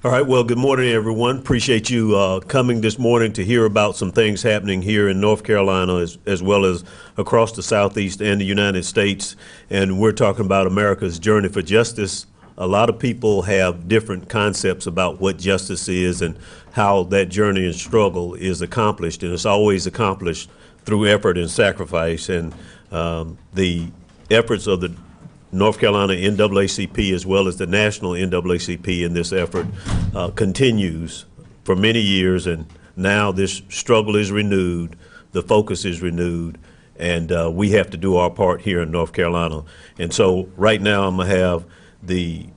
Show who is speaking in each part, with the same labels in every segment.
Speaker 1: All right, well, good morning, everyone. Appreciate you coming this morning to hear about some things happening here in North Carolina as well as across the Southeast and the United States. And we're talking about America's journey for justice. A lot of people have different concepts about what justice is and how that journey and struggle is accomplished. And it's always accomplished through effort and sacrifice. And the efforts of the North Carolina NAACP as well as the national NAACP in this effort continues for many years, and now this struggle is renewed, the focus is renewed, and we have to do our part here in North Carolina. And so right now I'm going to have the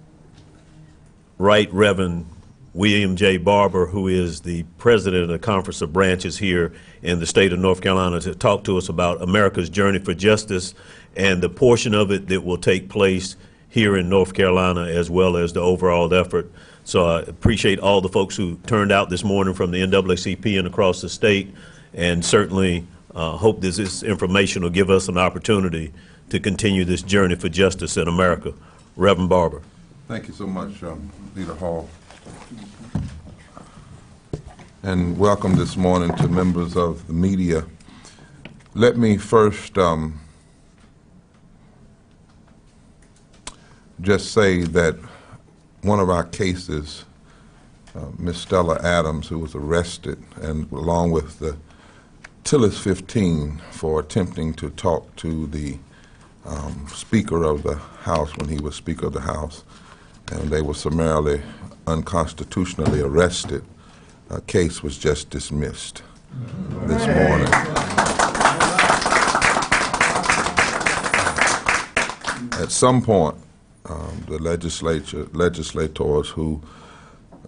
Speaker 1: Right Reverend William J. Barber, who is the president of the Conference of Branches here in the state of North Carolina, to talk to us about America's journey for justice and the portion of it that will take place here in North Carolina as well as the overall effort. So I appreciate all the folks who turned out this morning from the NAACP and across the state, and certainly hope this information will give us an opportunity to continue this journey for justice in America. Reverend Barber.
Speaker 2: Thank you so much, Leader Hall. And welcome this morning to members of the media. Let me first just say that one of our cases, Miss Stella Adams, who was arrested, and along with the Tillis 15 for attempting to talk to the Speaker of the House when he was Speaker of the House, and they were summarily unconstitutionally arrested. Case was just dismissed this morning. At some point, the legislators who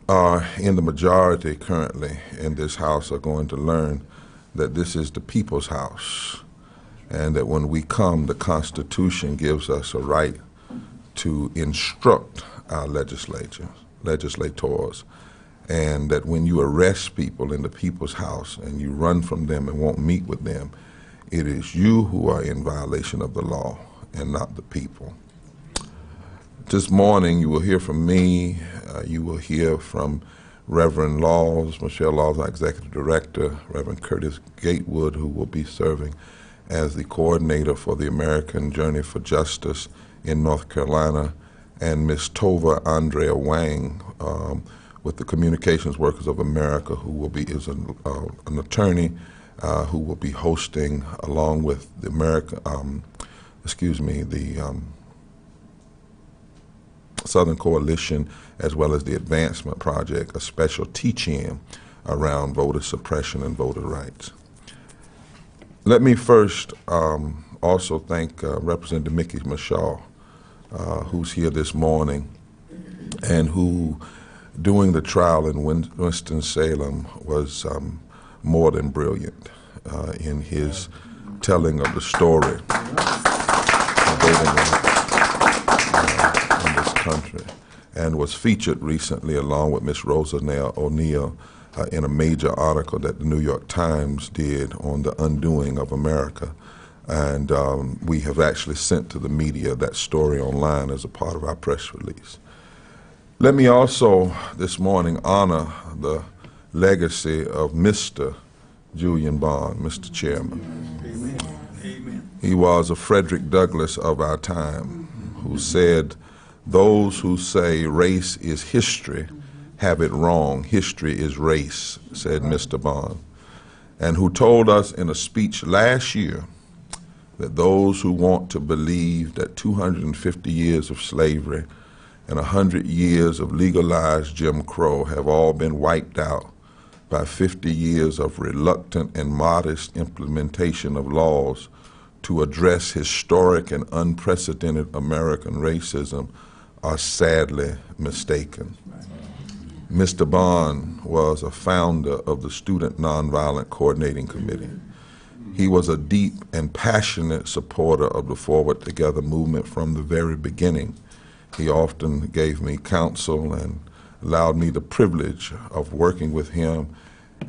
Speaker 2: are in the majority currently in this House are going to learn that this is the people's house, and that when we come, the Constitution gives us a right to instruct our legislators, and that when you arrest people in the people's house and you run from them and won't meet with them, it is you who are in violation of the law and not the people. This morning you will hear from me, you will hear from Reverend Laws, Michelle Laws, our Executive Director, Reverend Curtis Gatewood, who will be serving as the coordinator for the American Journey for Justice in North Carolina, and Ms. Tova Wang, with the Communications Workers of America, who is an attorney who will be hosting, along with the Southern Coalition, as well as the Advancement Project, a special teach-in around voter suppression and voter rights. Let me first also thank Representative Mickey Mashaw, who's here this morning, and who, doing the trial in Winston-Salem, was more than brilliant in his telling of the story of voting in this country, and was featured recently along with Miss Rosa O'Neill in a major article that the New York Times did on the undoing of America. And we have actually sent to the media that story online as a part of our press release. Let me also this morning honor the legacy of Mr. Julian Bond, Mr. Chairman. Amen. He was a Frederick Douglass of our time, who said, "Those who say race is history have it wrong. History is race," said Mr. Bond, and who told us in a speech last year that those who want to believe that 250 years of slavery and 100 years of legalized Jim Crow have all been wiped out by 50 years of reluctant and modest implementation of laws to address historic and unprecedented American racism are sadly mistaken. Mr. Bond was a founder of the Student Nonviolent Coordinating Committee. He was a deep and passionate supporter of the Forward Together movement from the very beginning. He often gave me counsel and allowed me the privilege of working with him,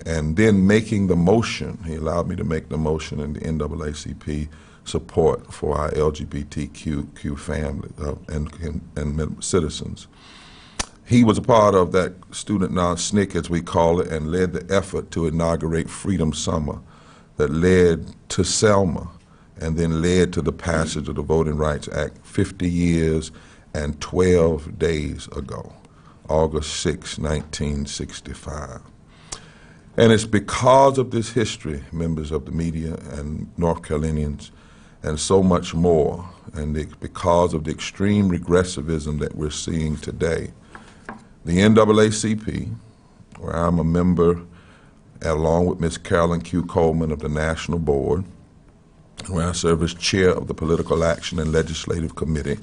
Speaker 2: and then making the motion. He allowed me to make the motion in the NAACP support for our LGBTQ family and citizens. He was a part of that student SNCC, as we call it, and led the effort to inaugurate Freedom Summer that led to Selma and then led to the passage of the Voting Rights Act 50 years and 12 days ago, August 6, 1965. And it's because of this history, members of the media and North Carolinians, and so much more, and because of the extreme regressivism that we're seeing today, the NAACP, where I'm a member along with Ms. Carolyn Q. Coleman of the National Board, where I serve as chair of the Political Action and Legislative Committee,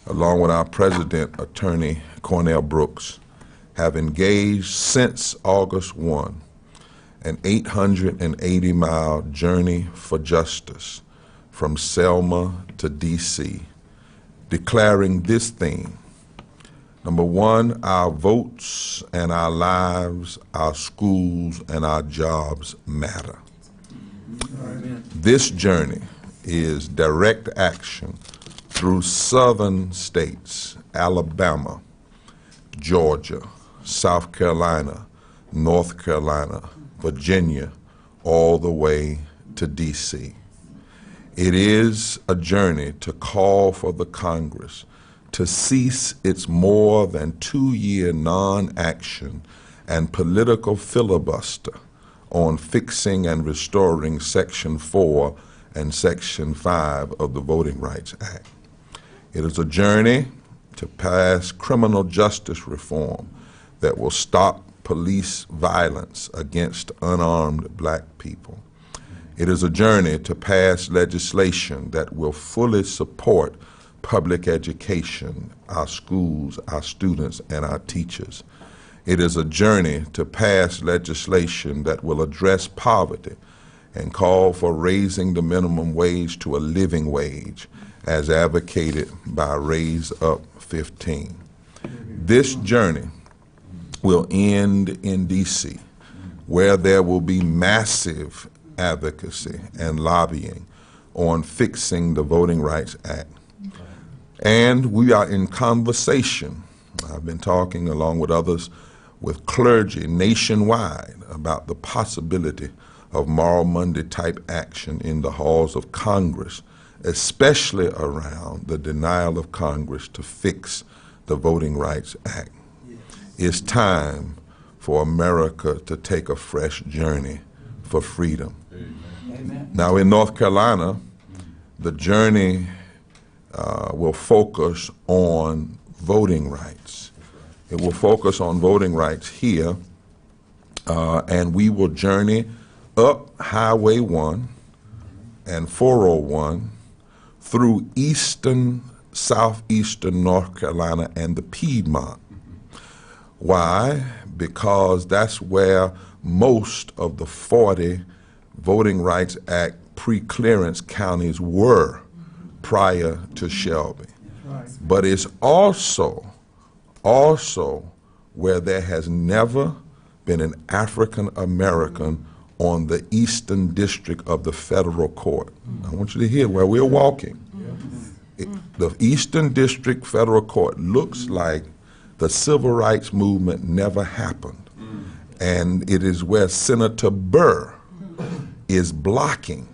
Speaker 2: along with our president, Attorney Cornell Brooks, have engaged since August 1 an 880-mile journey for justice from Selma to D.C., declaring this theme: number one, our votes and our lives, our schools and our jobs matter. Amen. This journey is direct action through southern states, Alabama, Georgia, South Carolina, North Carolina, Virginia, all the way to D.C. It is a journey to call for the Congress to cease its more than 2-year non-action and political filibuster on fixing and restoring Section 4 and Section 5 of the Voting Rights Act. It is a journey to pass criminal justice reform that will stop police violence against unarmed black people. It is a journey to pass legislation that will fully support public education, our schools, our students, and our teachers. It is a journey to pass legislation that will address poverty and call for raising the minimum wage to a living wage, as advocated by Raise Up 15. This journey will end in D.C., where there will be massive advocacy and lobbying on fixing the Voting Rights Act. And we are in conversation, I've been talking along with others, with clergy nationwide about the possibility of Moral Monday type action in the halls of Congress, especially around the denial of Congress to fix the Voting Rights Act. It's time for America to take a fresh journey for freedom. Amen. Now in North Carolina, the journey will focus on voting rights. It will focus on voting rights here, and we will journey up Highway 1 and 401 through southeastern North Carolina and the Piedmont. Why? Because that's where most of the 40 Voting Rights Act pre-clearance counties were prior to Shelby. But it's also where there has never been an African American on the Eastern District of the federal court. I want you to hear where we're walking. The Eastern District Federal Court looks like the civil rights movement never happened. And it is where Senator Burr is blocking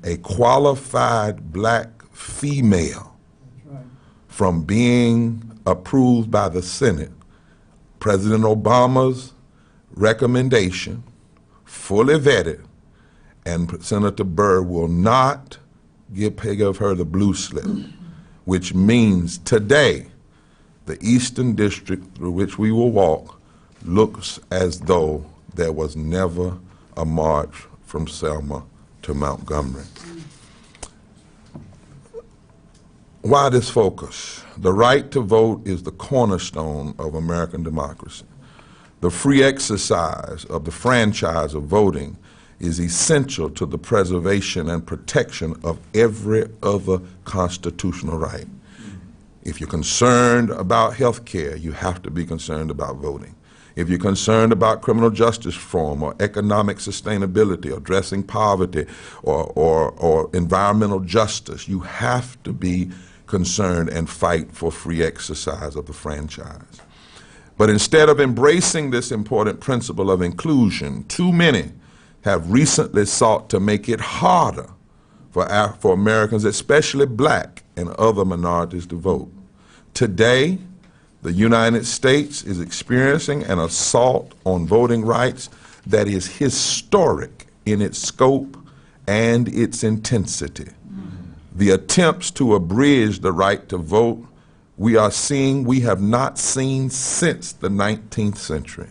Speaker 2: a qualified black female from being approved by the Senate. President Obama's recommendation, fully vetted, and Senator Burr will not give her the blue slip, which means today the Eastern District through which we will walk looks as though there was never a march from Selma to Montgomery. Why this focus? The right to vote is the cornerstone of American democracy. The free exercise of the franchise of voting is essential to the preservation and protection of every other constitutional right. If you're concerned about health care, you have to be concerned about voting. If you're concerned about criminal justice reform or economic sustainability or addressing poverty or environmental justice, you have to be concerned and fight for free exercise of the franchise. But instead of embracing this important principle of inclusion, too many have recently sought to make it harder for Americans, especially black and other minorities, to vote. Today, the United States is experiencing an assault on voting rights that is historic in its scope and its intensity. The attempts to abridge the right to vote we have not seen since the 19th century.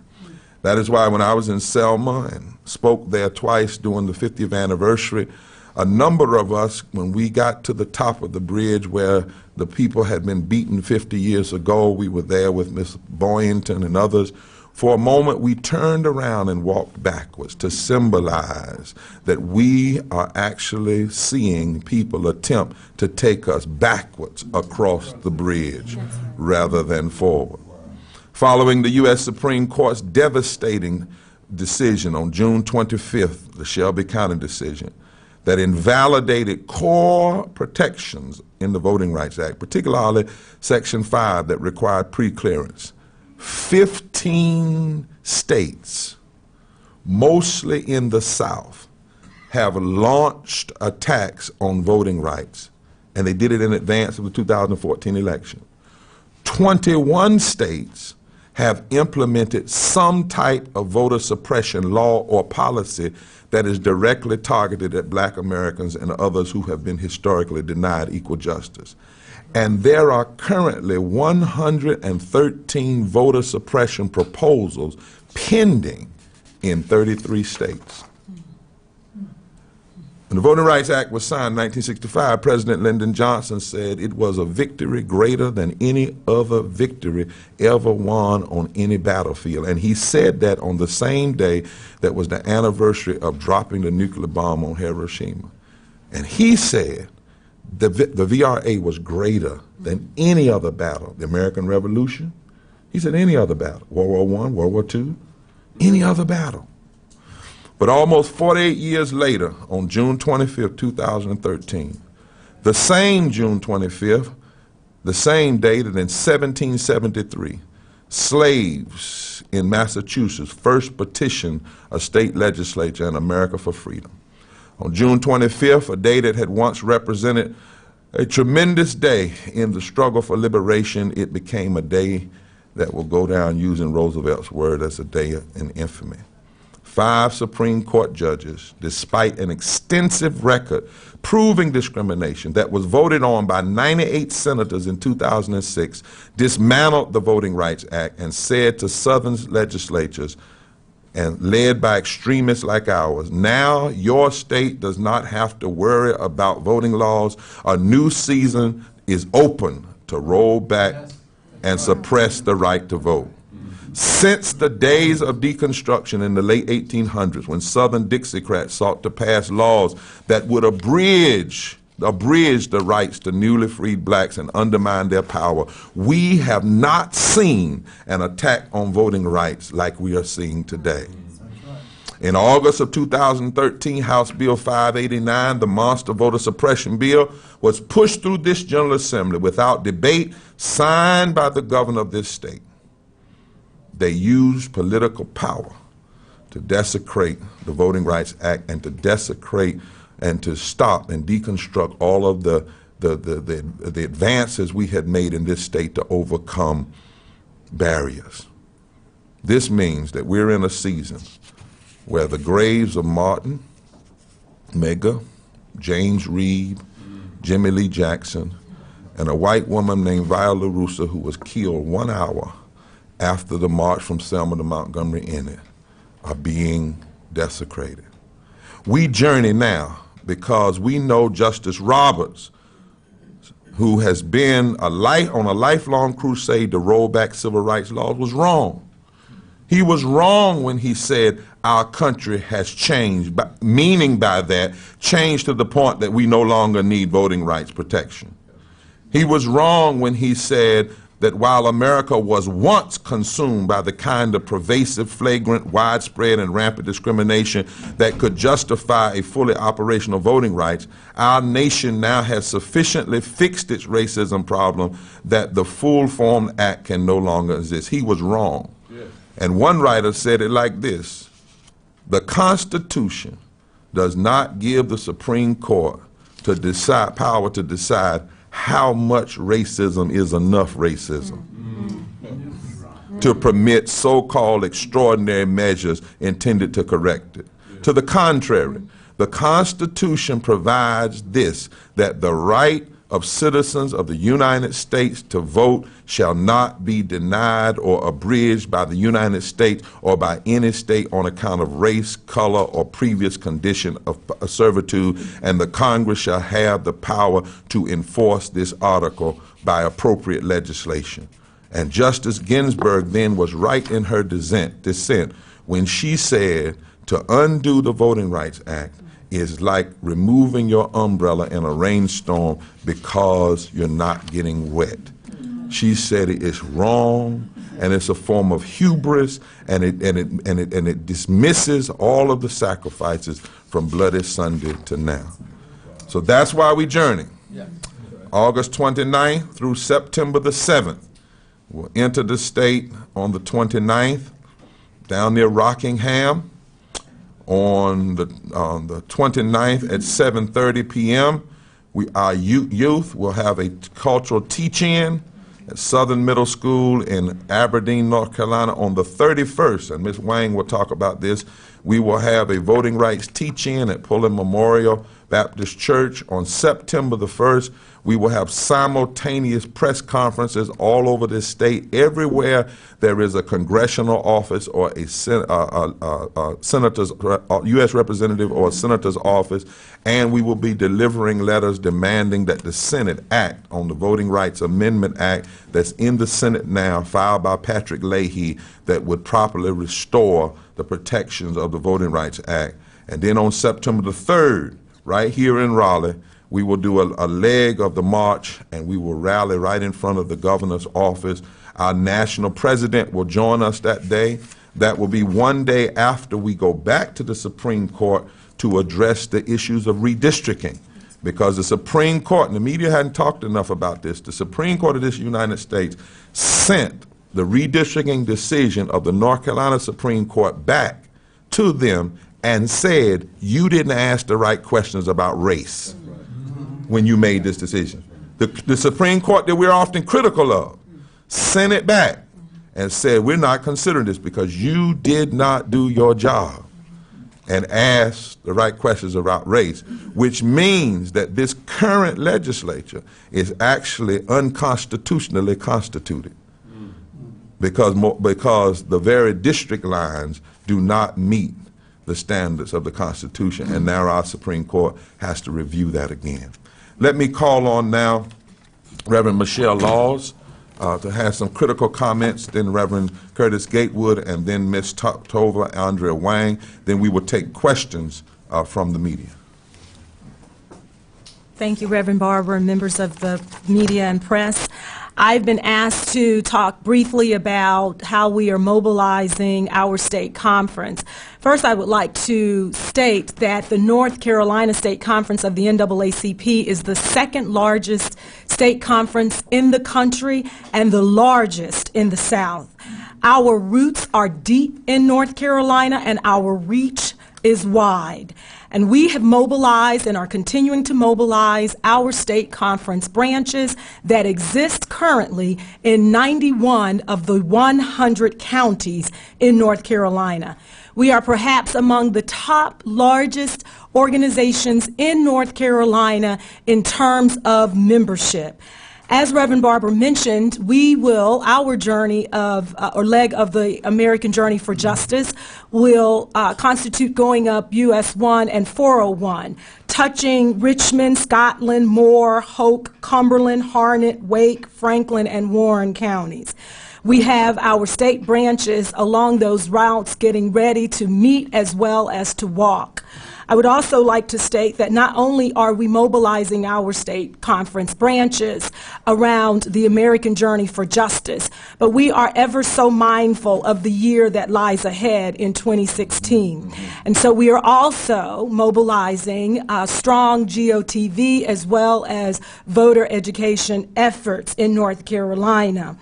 Speaker 2: That is why when I was in Selma and spoke there twice during the 50th anniversary, a number of us, when we got to the top of the bridge where the people had been beaten 50 years ago, we were there with Miss Boynton and others. For a moment, we turned around and walked backwards to symbolize that we are actually seeing people attempt to take us backwards across the bridge rather than forward. Following the U.S. Supreme Court's devastating decision on June 25th, the Shelby County decision, that invalidated core protections in the Voting Rights Act, particularly Section 5 that required pre-clearance. 15 states, mostly in the South, have launched attacks on voting rights, and they did it in advance of the 2014 election. 21 states have implemented some type of voter suppression law or policy that is directly targeted at black Americans and others who have been historically denied equal justice. And there are currently 113 voter suppression proposals pending in 33 states. When the Voting Rights Act was signed in 1965, President Lyndon Johnson said it was a victory greater than any other victory ever won on any battlefield. And he said that on the same day that was the anniversary of dropping the nuclear bomb on Hiroshima. And he said the VRA was greater than any other battle. The American Revolution, he said any other battle. World War I, World War II, any other battle. But almost 48 years later, on June 25th, 2013, the same June 25th, the same day that in 1773, slaves in Massachusetts first petitioned a state legislature in America for freedom. On June 25th, a day that had once represented a tremendous day in the struggle for liberation, it became a day that will go down, using Roosevelt's word, as a day in infamy. 5 Supreme Court judges, despite an extensive record proving discrimination that was voted on by 98 senators in 2006, dismantled the Voting Rights Act and said to Southern legislatures, and led by extremists like ours, now your state does not have to worry about voting laws. A new season is open to roll back and suppress the right to vote. Since the days of Deconstruction in the late 1800s, when Southern Dixiecrats sought to pass laws that would abridge the rights to newly freed blacks and undermine their power, we have not seen an attack on voting rights like we are seeing today. In August of 2013, House Bill 589, the monster voter suppression bill, was pushed through this General Assembly without debate, signed by the governor of this state. They used political power to desecrate the Voting Rights Act and to desecrate and to stop and deconstruct all of the advances we had made in this state to overcome barriers. This means that we're in a season where the graves of Martin, Medgar, James Reeb, Jimmy Lee Jackson, and a white woman named Viola Russo, who was killed 1 hour after the march from Selma to Montgomery ended, are being desecrated. We journey now because we know Justice Roberts, who has been on a lifelong crusade to roll back civil rights laws, was wrong. He was wrong when he said our country has changed, meaning by that, changed to the point that we no longer need voting rights protection. He was wrong when he said that while America was once consumed by the kind of pervasive, flagrant, widespread, and rampant discrimination that could justify a fully operational voting rights, our nation now has sufficiently fixed its racism problem that the full-formed act can no longer exist. He was wrong. Yes. And one writer said it like this: the Constitution does not give the Supreme Court power to decide how much racism is enough racism to permit so-called extraordinary measures intended to correct it. To the contrary, the Constitution provides this, that the right of citizens of the United States to vote shall not be denied or abridged by the United States or by any state on account of race, color, or previous condition of servitude, and the Congress shall have the power to enforce this article by appropriate legislation. And Justice Ginsburg then was right in her dissent when she said to undo the Voting Rights Act is like removing your umbrella in a rainstorm because you're not getting wet. She said it is wrong, and it's a form of hubris, and it dismisses all of the sacrifices from Bloody Sunday to now. So that's why we journey. August 29th through September the 7th. We'll enter the state on the 29th down near Rockingham. On the 29th at 7:30 p.m., our youth will have a cultural teach-in at Southern Middle School in Aberdeen, North Carolina. On the 31st, and Ms. Wang will talk about this, we will have a voting rights teach-in at Pullen Memorial Baptist Church. On September the 1st, we will have simultaneous press conferences all over this state. Everywhere there is a congressional office or a senator's, U.S. representative or a senator's office, and we will be delivering letters demanding that the Senate act on the Voting Rights Amendment Act that's in the Senate now, filed by Patrick Leahy, that would properly restore the protections of the Voting Rights Act. And then on September the 3rd, right here in Raleigh, we will do a leg of the march, and we will rally right in front of the governor's office. Our national president will join us that day. That will be one day after we go back to the Supreme Court to address the issues of redistricting. Because the Supreme Court, and the media hadn't talked enough about this, the Supreme Court of this United States sent the redistricting decision of the North Carolina Supreme Court back to them and said, you didn't ask the right questions about race when you made this decision. The Supreme Court that we're often critical of sent it back and said, we're not considering this because you did not do your job and ask the right questions about race, which means that this current legislature is actually unconstitutionally constituted because the very district lines do not meet the standards of the Constitution, and now our Supreme Court has to review that again. Let me call on now Reverend Michelle Laws to have some critical comments, then Reverend Curtis Gatewood, and then Ms. Tova Andrea Wang. Then we will take questions from the media.
Speaker 3: Thank you, Reverend Barbara, and members of the media and press. I've been asked to talk briefly about how we are mobilizing our state conference. First, I would like to state that the North Carolina State Conference of the NAACP is the second largest state conference in the country and the largest in the South. Our roots are deep in North Carolina and our reach is wide. And we have mobilized and are continuing to mobilize our state conference branches that exist currently in 91 of the 100 counties in North Carolina. We are perhaps among the top largest organizations in North Carolina in terms of membership. As Reverend Barbara mentioned, our journey of, or leg of the American Journey for Justice will constitute going up US 1 and 401, touching Richmond, Scotland, Moore, Hoke, Cumberland, Harnett, Wake, Franklin, and Warren counties. We have our state branches along those routes getting ready to meet as well as to walk. I would also like to state that not only are we mobilizing our state conference branches around the American Journey for Justice, but we are ever so mindful of the year that lies ahead in 2016. And so we are also mobilizing strong GOTV as well as voter education efforts in North Carolina.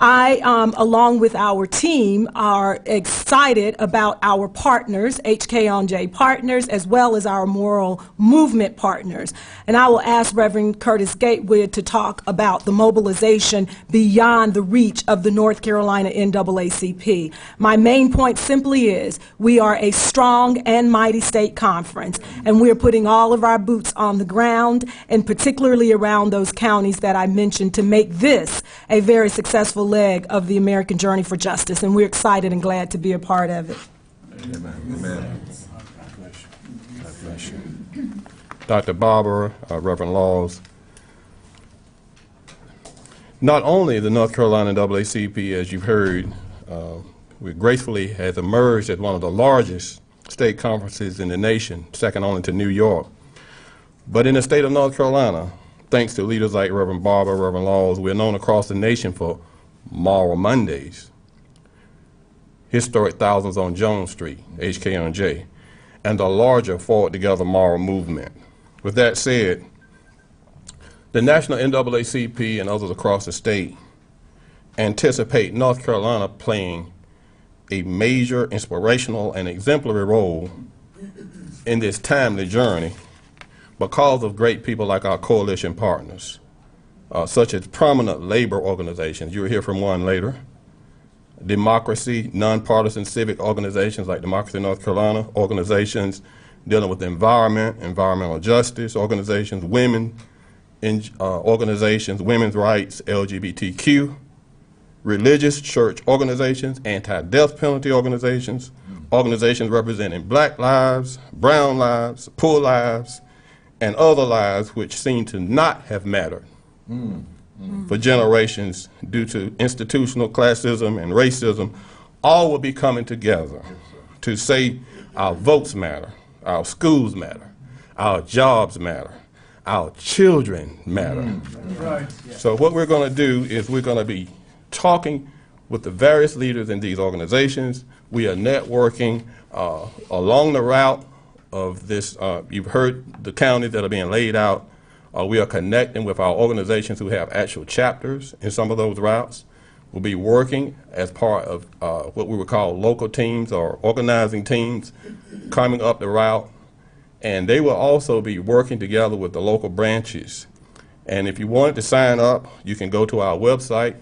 Speaker 3: I, along with our team, are excited about our partners, HK&J partners, as well as our moral movement partners. And I will ask Reverend Curtis Gatewood to talk about the mobilization beyond the reach of the North Carolina NAACP. My main point simply is we are a strong and mighty state conference, and we are putting all of our boots on the ground, and particularly around those counties that I mentioned, to make this a very successful leg of the American Journey for Justice, and we're excited and glad to be a part of it.
Speaker 2: Amen. Amen.
Speaker 4: God bless you. Dr. Barbara, Reverend Laws. Not only the North Carolina NAACP, as you've heard, we gracefully has emerged as one of the largest state conferences in the nation, second only to New York, but in the state of North Carolina, thanks to leaders like Reverend Barbara, Reverend Laws, we're known across the nation for Moral Mondays, historic Thousands on Jones Street, HK&J, and the larger Forward Together Moral Movement. With that said, the National NAACP and others across the state anticipate North Carolina playing a major inspirational and exemplary role in this timely journey because of great people like our coalition partners. Such as prominent labor organizations, you'll hear from one later, democracy, nonpartisan civic organizations like Democracy in North Carolina, organizations dealing with the environment, environmental justice, organizations, women, organizations, women's rights, LGBTQ, religious church organizations, anti-death penalty organizations, organizations representing black lives, brown lives, poor lives, and other lives which seem to not have mattered for generations due to institutional classism and racism, all will be coming together to say our votes matter, our schools matter, our jobs matter, our children matter. Right. So what we're going to do is we're going to be talking with the various leaders in these organizations. We are networking along the route of this. You've heard the counties that are being laid out. We are connecting with our organizations who have actual chapters in some of those routes. We'll be working as part of what we would call local teams or organizing teams coming up the route. And they will also be working together with the local branches. And if you wanted to sign up, you can go to our website,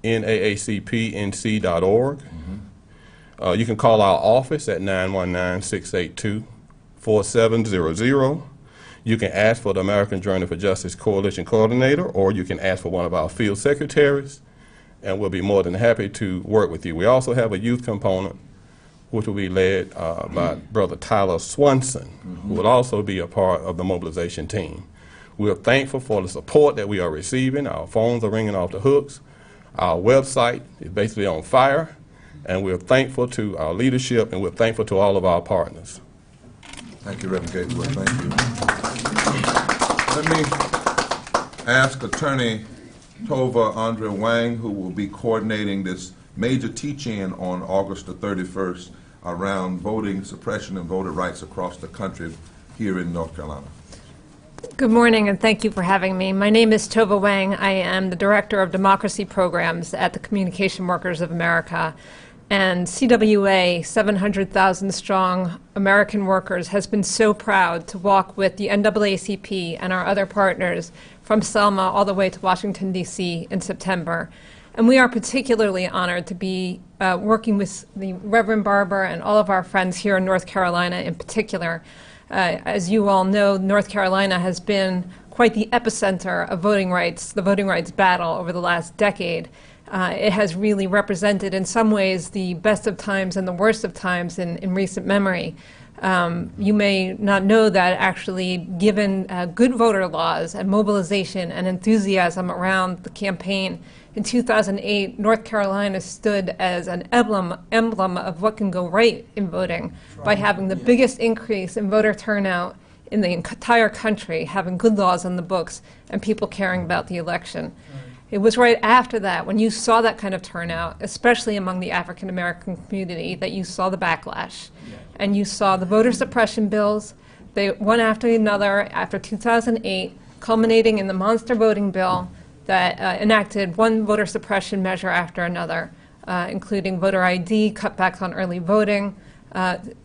Speaker 4: naacpnc.org. You can call our office at 919-682-4700. You can ask for the American Journey for Justice Coalition Coordinator, or you can ask for one of our field secretaries, and we'll be more than happy to work with you. We also have a youth component, which will be led by Brother Tyler Swanson, who will also be a part of the mobilization team. We're thankful for the support that we are receiving. Our phones are ringing off the hooks. Our website is basically on fire, and we're thankful to our leadership, and we're thankful to all of our partners.
Speaker 2: Thank you, Reverend Gatewood. Thank you. Let me ask Attorney Tova Wang, who will be coordinating this major teach-in on August the 31st around voting suppression and voter rights across the country here in North Carolina.
Speaker 5: Good morning, and thank you for having me. My name is Tova Wang. I am the Director of Democracy Programs at the Communication Workers of America. And CWA, 700,000 strong American workers, has been so proud to walk with the NAACP and our other partners from Selma all the way to Washington, D.C. in September. And we are particularly honored to be working with the Reverend Barbara and all of our friends here in North Carolina in particular. As you all know, North Carolina has been quite the epicenter of voting rights, the voting rights battle over the last decade. It has really represented in some ways the best of times and the worst of times in recent memory. You may not know that actually, given good voter laws and mobilization and enthusiasm around the campaign, in 2008, North Carolina stood as an emblem of what can go right in voting by having the biggest increase in voter turnout in the entire country, having good laws on the books and people caring about the election. It was right after that, when you saw that kind of turnout, especially among the African American community, that you saw the backlash. And you saw the voter suppression bills, they one after another, after 2008, culminating in the monster voting bill that enacted one voter suppression measure after another, including voter ID, cutbacks on early voting,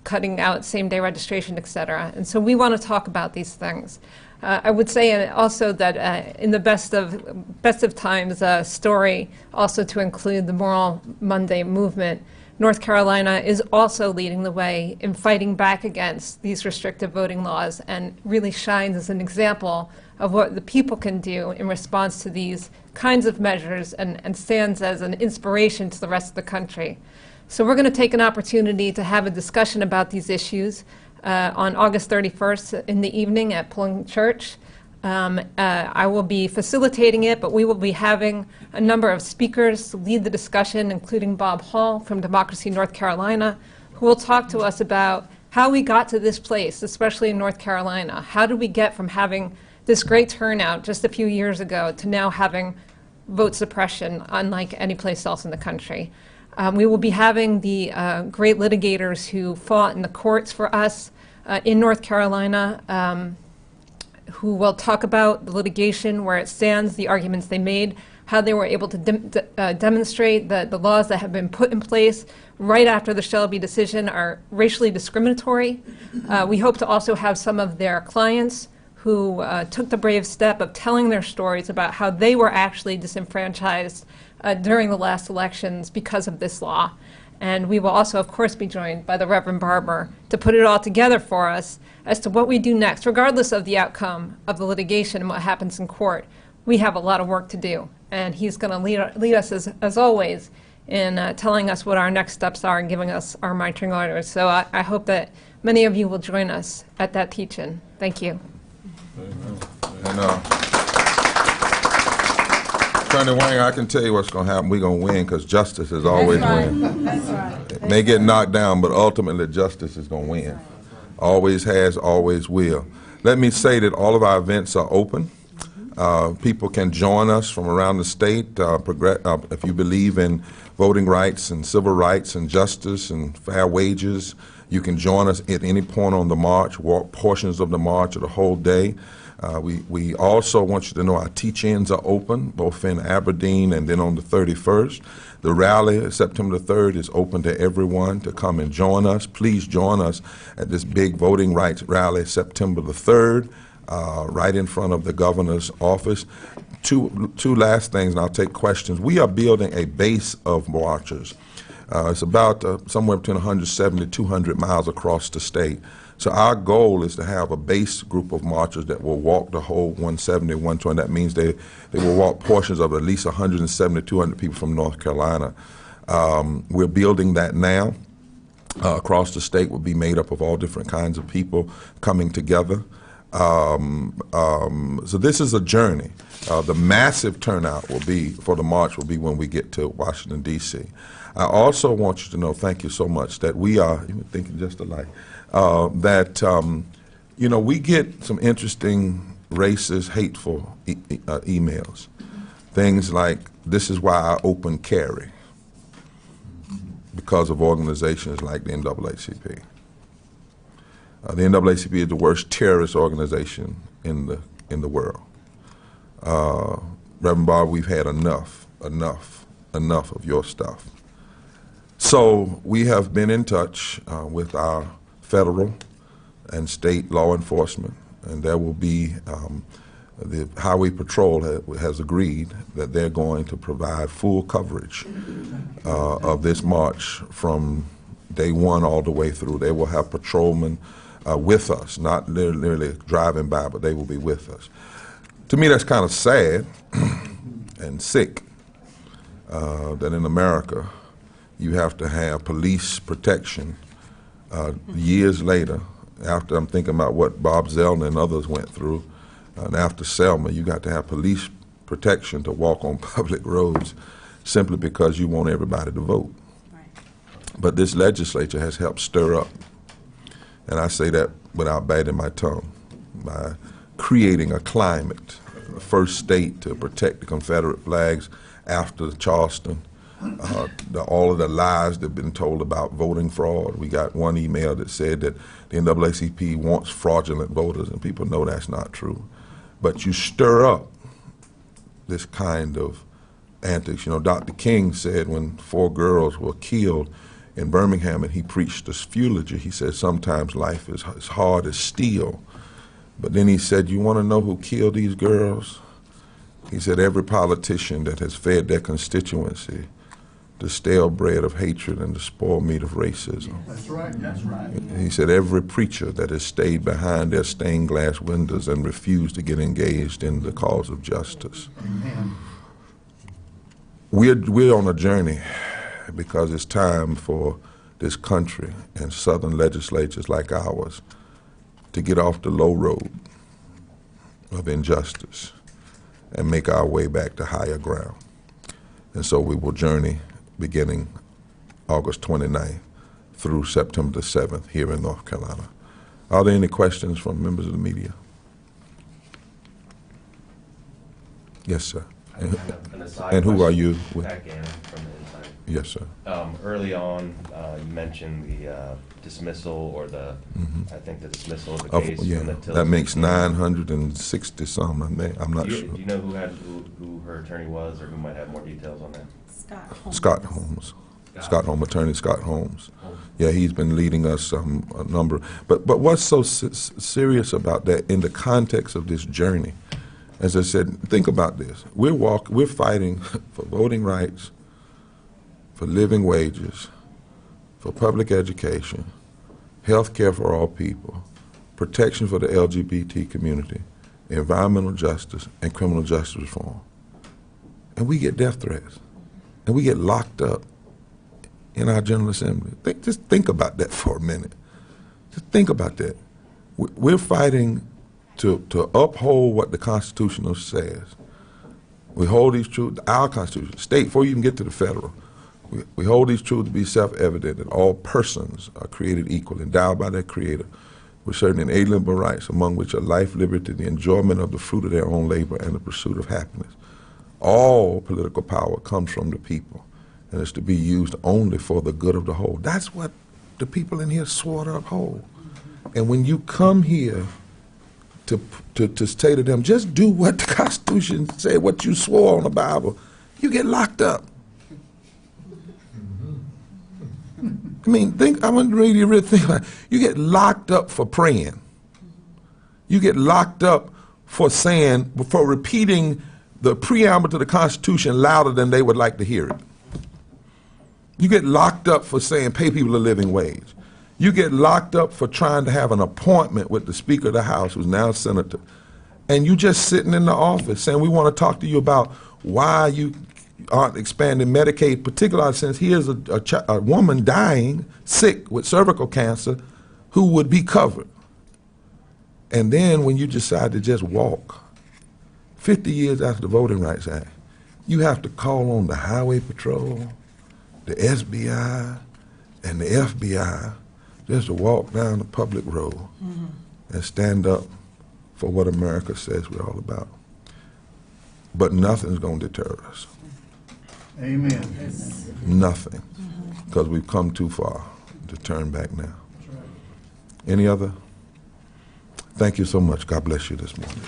Speaker 5: cutting out same-day registration, et cetera. And so we want to talk about these things. I would say also that in the best of times story, also to include the Moral Monday movement, North Carolina is also leading the way in fighting back against these restrictive voting laws and really shines as an example of what the people can do in response to these kinds of measures and stands as an inspiration to the rest of the country. So we're going to take an opportunity to have a discussion about these issues on August 31st in the evening at Pulling Church. I will be facilitating it, but we will be having a number of speakers to lead the discussion, including Bob Hall from Democracy North Carolina, who will talk to us about how we got to this place, especially in North Carolina. How did we get from having this great turnout just a few years ago to now having vote suppression unlike any place else in the country? We will be having the great litigators who fought in the courts for us in North Carolina, who will talk about the litigation, where it stands, the arguments they made, how they were able to demonstrate that the laws that have been put in place right after the Shelby decision are racially discriminatory. We hope to also have some of their clients who took the brave step of telling their stories about how they were actually disenfranchised during the last elections because of this law. And we will also, of course, be joined by the Rev Barbara to put it all together for us as to what we do next, regardless of the outcome of the litigation and what happens in court. We have a lot of work to do, and he's going to lead us, as always, in telling us what our next steps are and giving us our marching orders. So I hope that many of you will join us at that teach-in. Thank you.
Speaker 2: And Attorney Wang, I can tell you what's going to happen. We're going to win because justice is always winning.
Speaker 3: That's right.
Speaker 2: It may get knocked down, but ultimately justice is going to win. Always has, always will. Let me say that all of our events are open. People can join us from around the state. If you believe in voting rights and civil rights and justice and fair wages, you can join us at any point on the march, walk portions of the march or the whole day. We also want you to know our teach-ins are open, both in Aberdeen and then on the 31st. The rally, September the 3rd, is open to everyone to come and join us. Please join us at this big voting rights rally, September the 3rd, right in front of the governor's office. Two last things, and I'll take questions. We are building a base of marchers. It's about somewhere between 170 to 200 miles across the state. So our goal is to have a base group of marchers that will walk the whole 170, 120. That means they will walk portions of at least 170, 200 people from North Carolina. We're building that now. Across the state will be made up of all different kinds of people coming together. So this is a journey. The massive turnout will be for the march will be when we get to Washington, D.C. I also want you to know, thank you so much, that we are, you're thinking just alike, we get some interesting, racist, hateful emails. Things like, this is why I open carry, because of organizations like the NAACP. The NAACP is the worst terrorist organization in the world. Reverend Barbara, we've had enough of your stuff. So we have been in touch with our federal and state law enforcement, and there will be, the Highway Patrol has agreed that they're going to provide full coverage of this march from day one all the way through. They will have patrolmen with us, not literally driving by, but they will be with us. To me, that's kind of sad and sick that in America you have to have police protection Years later, after I'm thinking about what Bob Zellner and others went through, and after Selma, you got to have police protection to walk on public roads simply because you want everybody to vote.
Speaker 3: Right.
Speaker 2: But this legislature has helped stir up, and I say that without biting my tongue, by creating a climate, the first state to protect the Confederate flags after Charleston, all of the lies that have been told about voting fraud. We got one email that said that the NAACP wants fraudulent voters, and people know that's not true. But you stir up this kind of antics. You know, Dr. King said when 4 girls were killed in Birmingham and he preached this eulogy, he said sometimes life is as hard as steel. But then he said, you want to know who killed these girls? He said every politician that has fed their constituency the stale bread of hatred and the spoiled meat of racism.
Speaker 6: That's right, that's right.
Speaker 2: He said every preacher that has stayed behind their stained glass windows and refused to get engaged in the cause of justice.
Speaker 6: Amen.
Speaker 2: We're on a journey because it's time for this country and southern legislatures like ours to get off the low road of injustice and make our way back to higher ground. And so we will journey beginning August 29th through September the 7th here in North Carolina. Are there any questions from members of the media? Yes, sir. And who are you with?
Speaker 7: Pat Gannon from the Inside.
Speaker 2: Yes, sir.
Speaker 7: Early on, you mentioned the dismissal or the, I think the dismissal of the
Speaker 2: Of-
Speaker 7: case.
Speaker 2: yeah,
Speaker 7: from the
Speaker 2: that makes
Speaker 7: Tilson.
Speaker 2: 960 some. I'm not
Speaker 7: Do
Speaker 2: sure.
Speaker 7: you know who her attorney was, or who might have more details on that?
Speaker 2: Scott Holmes. Scott Holmes, attorney Scott Holmes. Yeah, he's been leading us a number. But what's so serious about that in the context of this journey? As I said, think about this. We're fighting for voting rights, for living wages, for public education, health care for all people, protection for the LGBT community, environmental justice, and criminal justice reform. And we get death threats. And we get locked up in our General Assembly. Just think about that for a minute. Just think about that. We're fighting to uphold what the Constitution says. We hold these truths, our Constitution, state, before you even get to the federal, we hold these truths to be self-evident that all persons are created equal, endowed by their Creator, with certain inalienable rights, among which are life, liberty, the enjoyment of the fruit of their own labor, and the pursuit of happiness. All political power comes from the people, and is to be used only for the good of the whole. That's what the people in here swore to uphold. And when you come here to say to them, just do what the Constitution said, what you swore on the Bible, you get locked up. I mean, I want to really think about it. You get locked up for praying. You get locked up for repeating the preamble to the Constitution louder than they would like to hear it. You get locked up for saying pay people a living wage. You get locked up for trying to have an appointment with the Speaker of the House, who's now a senator, and you just sitting in the office saying, we want to talk to you about why you aren't expanding Medicaid, particularly since here's a woman dying, sick with cervical cancer, who would be covered. And then when you decide to just walk, 50 years after the Voting Rights Act, you have to call on the Highway Patrol, the SBI, and the FBI just to walk down the public road and stand up for what America says we're all about. But nothing's going to deter us.
Speaker 6: Amen.
Speaker 2: Nothing. Because we've come too far to turn back now. Any other? Thank you so much. God bless you this morning.